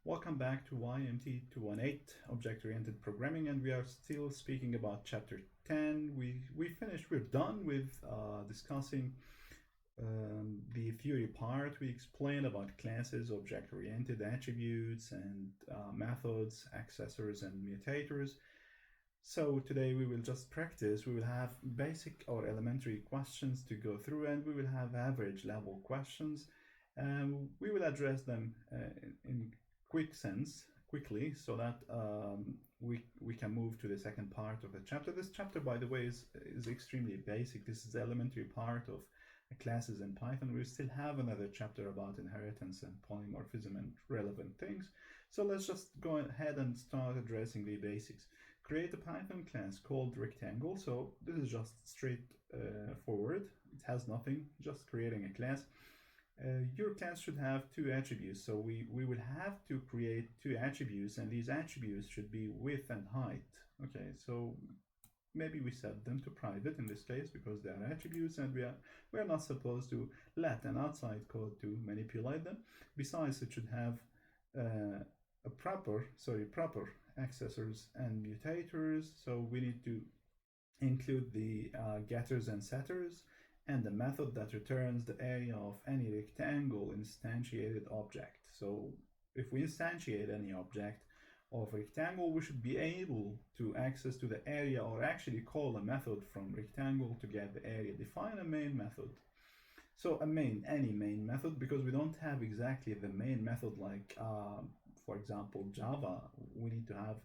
Welcome back to YMT218 Object-Oriented Programming, and we are still speaking about Chapter 10. We finished, we're done with discussing the theory part. We explained about classes, object-oriented attributes, and methods, accessors, and mutators. So today we will just practice. We will have basic or elementary questions to go through, and we will have average level questions. We will address them in quickly, so that we can move to the second part of the chapter. This chapter, by the way, is extremely basic. This is the elementary part of classes in Python. We still have another chapter about inheritance and polymorphism and relevant things. So let's just go ahead and start addressing the basics. Create a Python class called rectangle. So this is just straight forward. It has nothing, just creating a class. Your class should have two attributes, so we will have to create two attributes, and these attributes should be width and height. Okay, so maybe we set them to private in this case because they are attributes, and we are not supposed to let an outside code to manipulate them. Besides, it should have proper accessors and mutators, so we need to include the getters and setters, and the method that returns the area of any rectangle instantiated object. So if we instantiate any object of rectangle, we should be able to access to the area, or actually call a method from rectangle to get the area. Define a main method. So any main method, because we don't have exactly the main method like, for example, Java. We need to have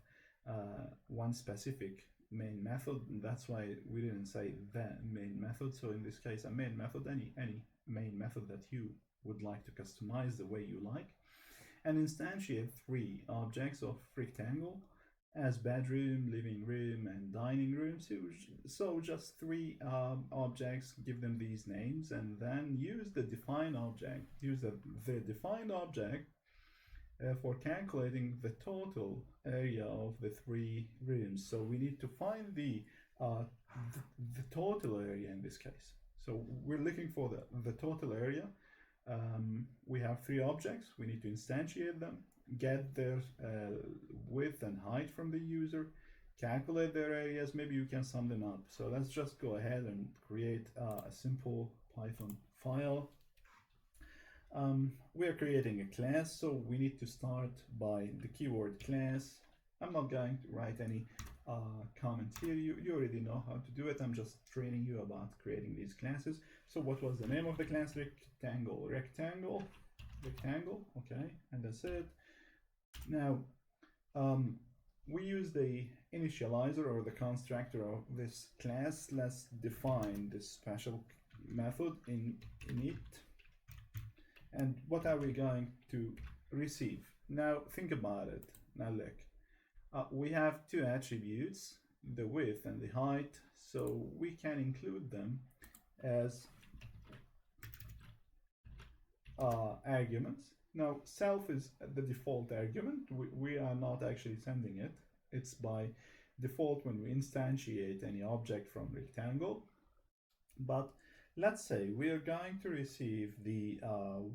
one specific main method, and that's why we didn't say the main method. So in this case, a main method, any main method that you would like to customize the way you like, and instantiate three objects of rectangle as bedroom, living room, and dining room. So just three objects, give them these names, and then use the define object, use the defined object for calculating the total area of the three rooms. So we need to find the total area in this case. So we're looking for the total area. We have three objects. We need to instantiate them, get their width and height from the user, calculate their areas. Maybe you can sum them up. So let's just go ahead and create a simple Python file. We are creating a class, so we need to start by the keyword class. I'm not going to write any comment here. You already know how to do it. I'm just training you about creating these classes. So what was the name of the class? Rectangle. Okay, and that's it. Now we use the initializer or the constructor of this class. Let's define this special method in it. And what are we going to receive? Now think about it. Now look, we have two attributes, the width and the height, so we can include them as arguments. Now self is the default argument. We are not actually sending it. It's by default when we instantiate any object from rectangle. But let's say we are going to receive the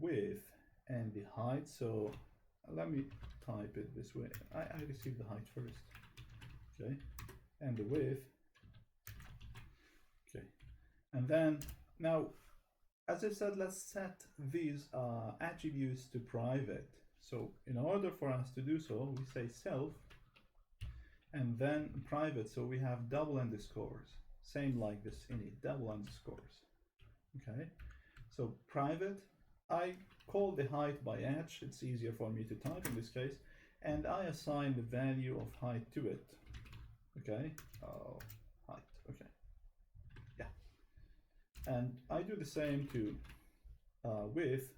width and the height. So let me type it this way. I receive the height first, okay, and the width, okay. And then now, as I said, let's set these attributes to private. So in order for us to do so, we say self and then private. So we have double underscores, same like this init, double underscores. Okay, so private, I call the height by h, it's easier for me to type in this case, and I assign the value of height to it. Okay, height, okay, yeah. And I do the same to width,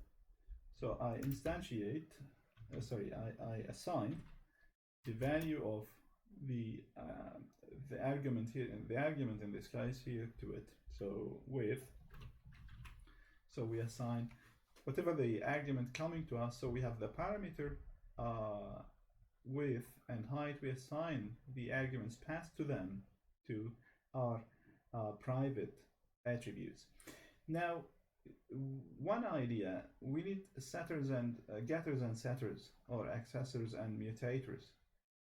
so I instantiate, I assign the value of the argument here, and the argument in this case here to it, so width. So we assign whatever the argument coming to us. So we have the parameter width and height. We assign the arguments passed to them to our private attributes. Now one idea, we need setters and getters and setters, or accessors and mutators.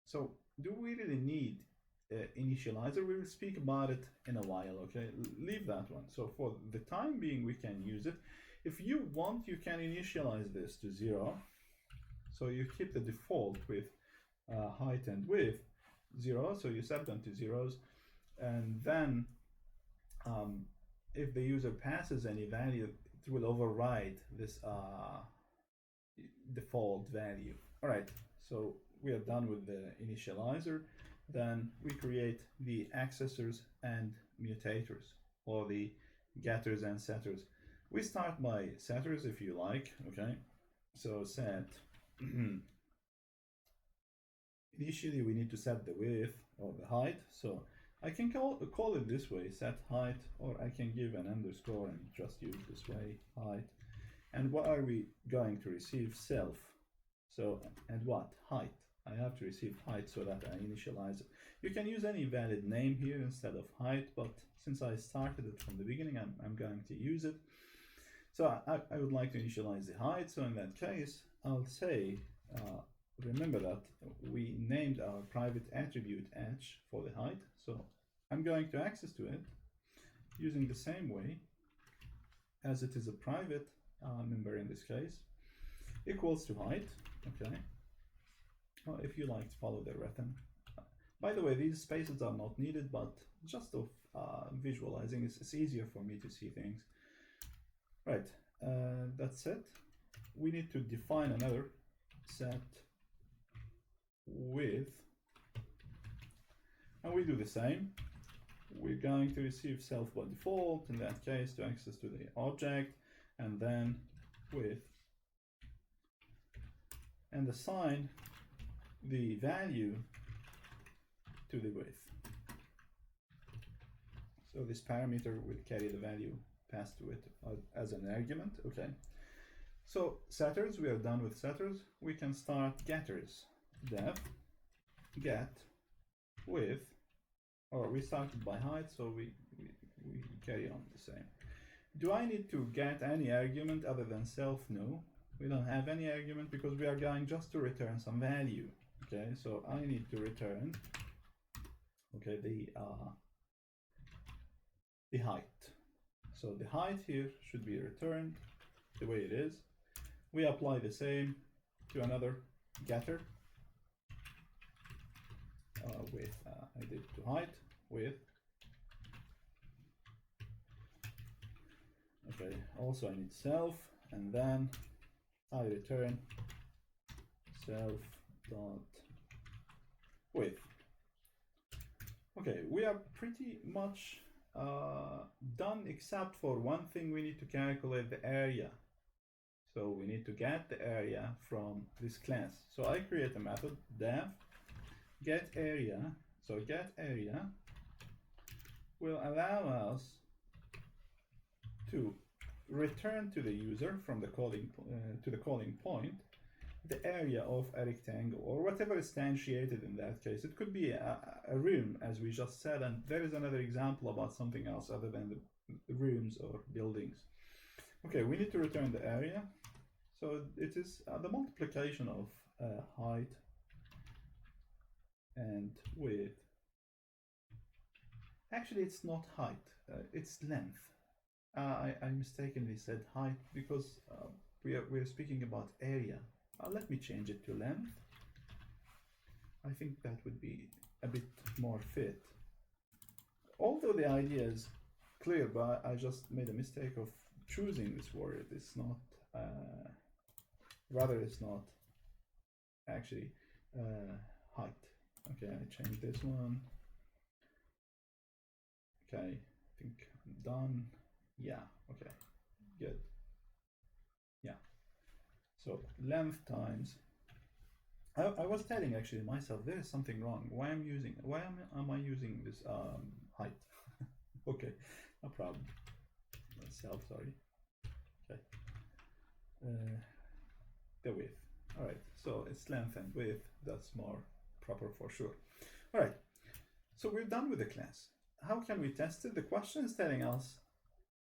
So do we really need initializer? We will speak about it in a while, okay? Leave that one. So for the time being, we can use it. If you want, you can initialize this to 0. So you keep the default with height and width 0, so you set them to zeros, and then if the user passes any value, it will override this default value. All right, so we are done with the initializer. Then we create the accessors and mutators, or the getters and setters. We start by setters if you like, okay? So set, initially we need to set the width or the height. So I can call it this way, set height, or I can give an underscore and just use this way, height. And what are we going to receive? Self. So, and what? Height. I have to receive height so that I initialize it. You can use any valid name here instead of height, but since I started it from the beginning, I'm going to use it. So I would like to initialize the height. So in that case, I'll say, remember that we named our private attribute h for the height. So I'm going to access to it using the same way as it is a private member in this case, equals to height, okay? Well, if you like to follow the rhythm. By the way, these spaces are not needed, but just of visualizing, it's easier for me to see things. Right, that's it. We need to define another set width, and we do the same. We're going to receive self by default, in that case, to access to the object, and then width, and assign the value to the width. So this parameter will carry the value passed to it as an argument, okay? So setters, we are done with setters. We can start getters. Def get width, or we started by height, so we carry on the same. Do I need to get any argument other than self? No, we don't have any argument because we are going just to return some value. Okay, so I need to return, okay, the height. So the height here should be returned the way it is. We apply the same to another getter with I did to height with. Okay, also I need self, and then I return self dot width. Okay, we are pretty much done, except for one thing. We need to calculate the area. So we need to get the area from this class. So I create a method, def get area. So get area will allow us to return to the user from the calling to the calling point the area of a rectangle, or whatever is instantiated in that case. It could be a room, as we just said, and there is another example about something else other than the rooms or buildings. Okay, we need to return the area. So it is the multiplication of height and width. Actually, it's not height, it's length. I mistakenly said height because we are speaking about area. Let me change it to length. I think that would be a bit more fit. Although the idea is clear, but I just made a mistake of choosing this word. It's not, rather it's not actually height. Okay, I changed this one. Okay, I think I'm done. Yeah, okay, good. Yeah, so length times, I was telling actually myself there is something wrong. Why am I using this height? Okay, no problem. Self, sorry. Okay, the width. All right, so it's length and width. That's more proper for sure. All right, so we're done with the class. How can we test it? The question is telling us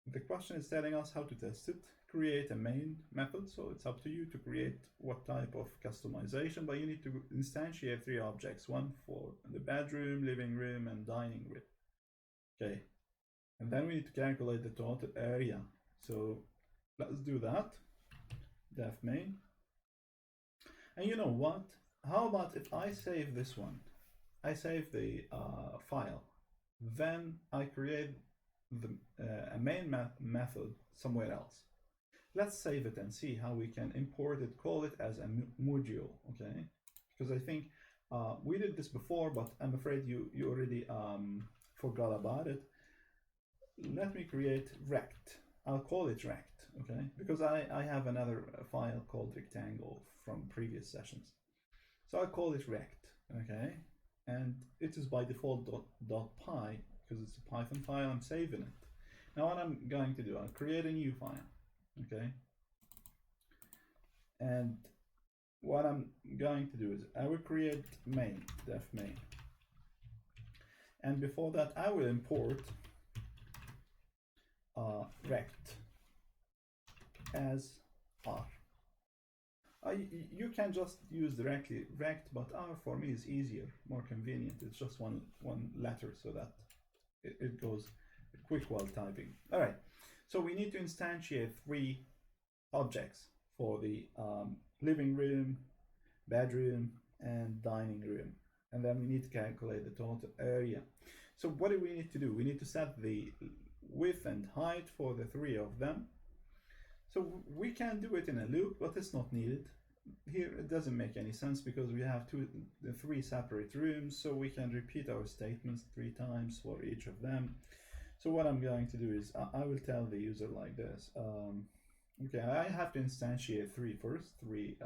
the question is telling us how to test it. Create a main method, so it's up to you to create what type of customization, but you need to instantiate 3 objects, one for the bedroom, living room, and dining room. Okay, and then we need to calculate the total area. So let's do that. Def main. And you know what? How about if I save this one? I save the file, then I create the a main method somewhere else. Let's save it and see how we can import it, call it as a module, okay? Because I think we did this before, but I'm afraid you already forgot about it. Let me create rect. I'll call it rect, okay? Because I have another file called rectangle from previous sessions. So I'll call it rect, okay? And it is by default .py, because it's a Python file. I'm saving it. Now what I'm going to do, I'll create a new file, okay? And what I'm going to do is I will create main, def main. And before that, I will import rect as R. You can just use directly rect, but R for me is easier, more convenient. It's just one letter so that it goes quick while typing. All right, so we need to instantiate 3 objects for the living room, bedroom, and dining room. And then we need to calculate the total area. So what do we need to do? We need to set the width and height for the 3 of them. So we can do it in a loop, but it's not needed. Here it doesn't make any sense because we have 3 separate rooms, so we can repeat our statements 3 times for each of them. So what I'm going to do is I will tell the user like this. Okay, I have to instantiate 3 first, 3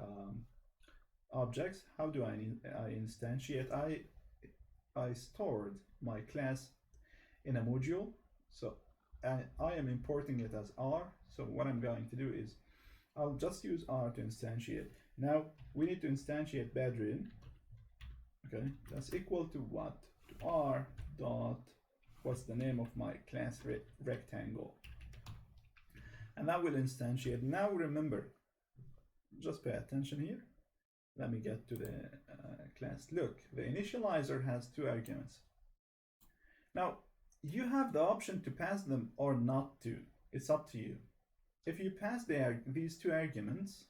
objects. How do I instantiate? I stored my class in a module, so I am importing it as R. So what I'm going to do is I'll just use R to instantiate. Now we need to instantiate bedroom. Okay, that's equal to what? To R dot, what's the name of my class, rectangle. And that will instantiate. Now remember, just pay attention here. Let me get to the class. Look, the initializer has 2 arguments. Now you have the option to pass them or not to. It's up to you. If you pass these 2 arguments,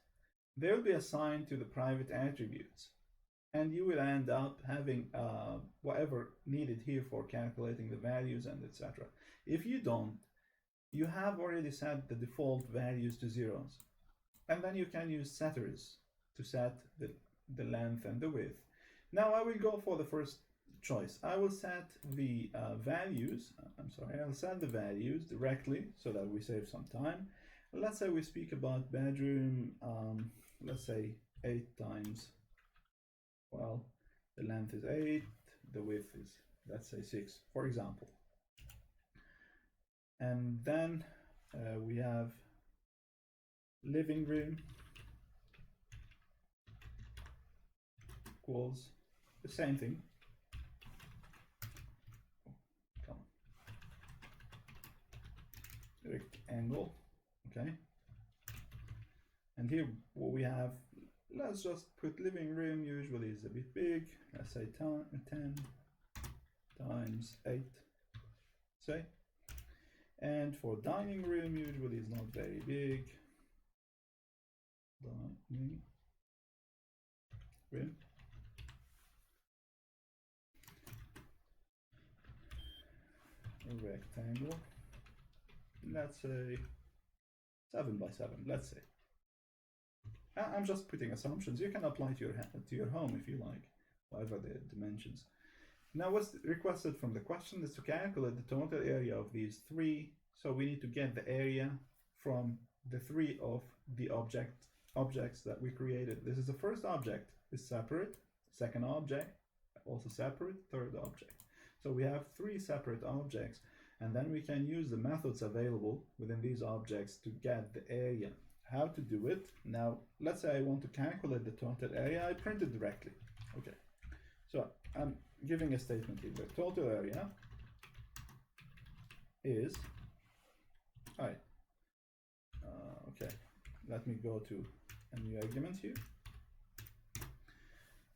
they will be assigned to the private attributes, and you will end up having whatever needed here for calculating the values and etc. If you don't, you have already set the default values to 0s, and then you can use setters to set the length and the width. Now I will go for the first choice. I will set the values. I'll set the values directly so that we save some time. Let's say we speak about bedroom, let's say 8 times, well, the length is 8, the width is, let's say 6, for example. And then we have living room equals the same thing. Come on. Rectangle. Okay, and here what we have, let's just put living room, usually is a bit big, let's say 10 times 8, say. And for dining room, usually is not very big. Dining room. A rectangle, let's say 7 by 7, let's say. I'm just putting assumptions. You can apply to your home if you like, whatever the dimensions. Now what's requested from the question is to calculate the total area of these 3. So we need to get the area from the 3 of the objects that we created. This is the first object is separate, second object also separate, third object. So we have 3 separate objects, and then we can use the methods available within these objects to get the area. How to do it? Now, let's say I want to calculate the total area. I print it directly. Okay, so I'm giving a statement here. The total area is All right. Okay, let me go to a new argument here.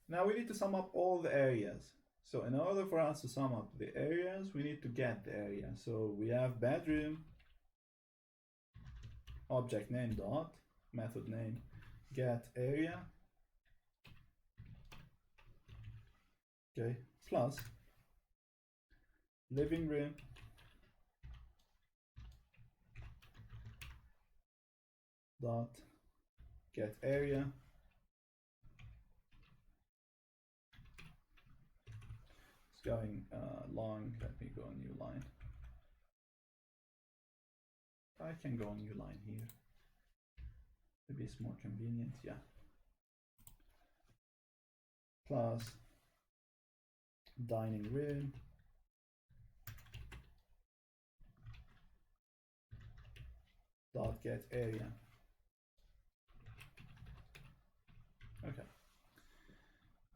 Now we need to sum up all the areas. So in order for us to sum up the areas, we need to get the area. So we have bedroom, object name dot, method name, get area, okay, plus living room, dot, get area, it's going long, let me go a new line. I can go a new line here. Maybe it's more convenient, yeah. Plus dining room, dot get area. Okay.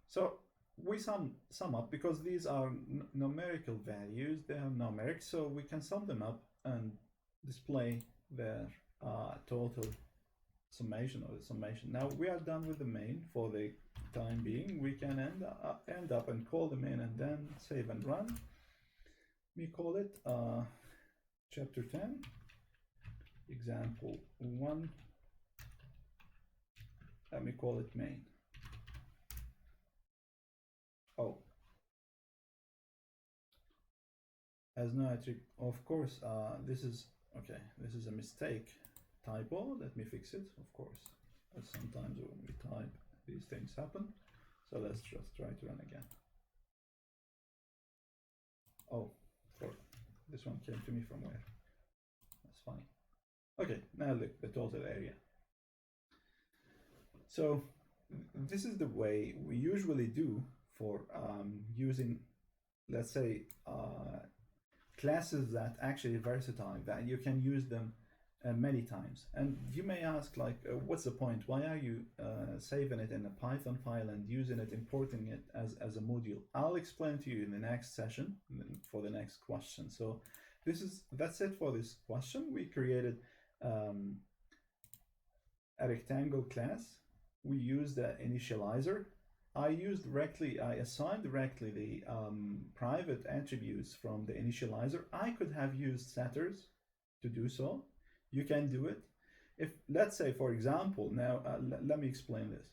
So we sum up because these are numerical values, they are numeric, so we can sum them up and display their total summation or the summation. Now we are done with the main for the time being. We can end up and call the main and then save and run. We call it chapter 10, example 1. Let me call it main. Oh, as no attribute, of course, this is okay. This is a mistake, typo. Let me fix it. Of course, as sometimes when we type, these things happen. So let's just try to run again. Oh, this one came to me from where? That's funny. Okay, now look, the total area. So this is the way we usually do for using, let's say, classes that actually versatile, that you can use them many times. And you may ask, like, what's the point? Why are you saving it in a Python file and using it, importing it as a module? I'll explain to you in the next session for the next question. So that's it for this question. We created a rectangle class. We used the initializer. I assigned directly the private attributes from the initializer. I could have used setters to do so. You can do it. If, let's say, for example, now let me explain this.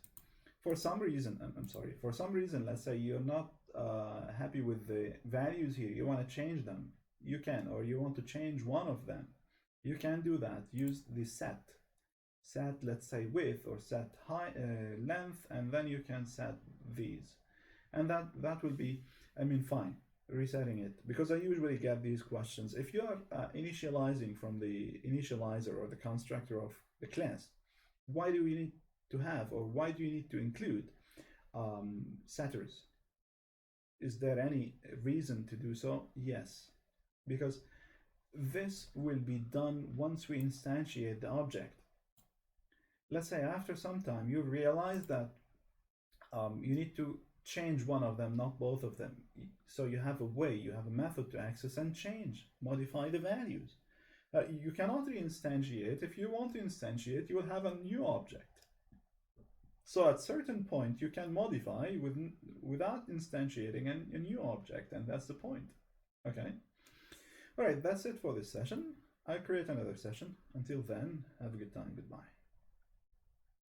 For some reason, for some reason, let's say you're not happy with the values here, you want to change them, you can, or you want to change one of them, you can do that. Use the set, let's say width, or set height, length, and then you can set these, and that will be, I mean, fine, resetting it, because I usually get these questions. If you are initializing from the initializer or the constructor of the class, why do we need to have, or why do you need to include setters? Is there any reason to do so? Yes, because this will be done once we instantiate the object. Let's say after some time you realize that you need to change one of them, not both of them. So you have a way, you have a method to access and change, modify the values. You cannot reinstantiate. If you want to instantiate, you will have a new object. So at a certain point, you can modify without instantiating a new object, and that's the point. Okay. All right, that's it for this session. I'll create another session. Until then, have a good time. Goodbye.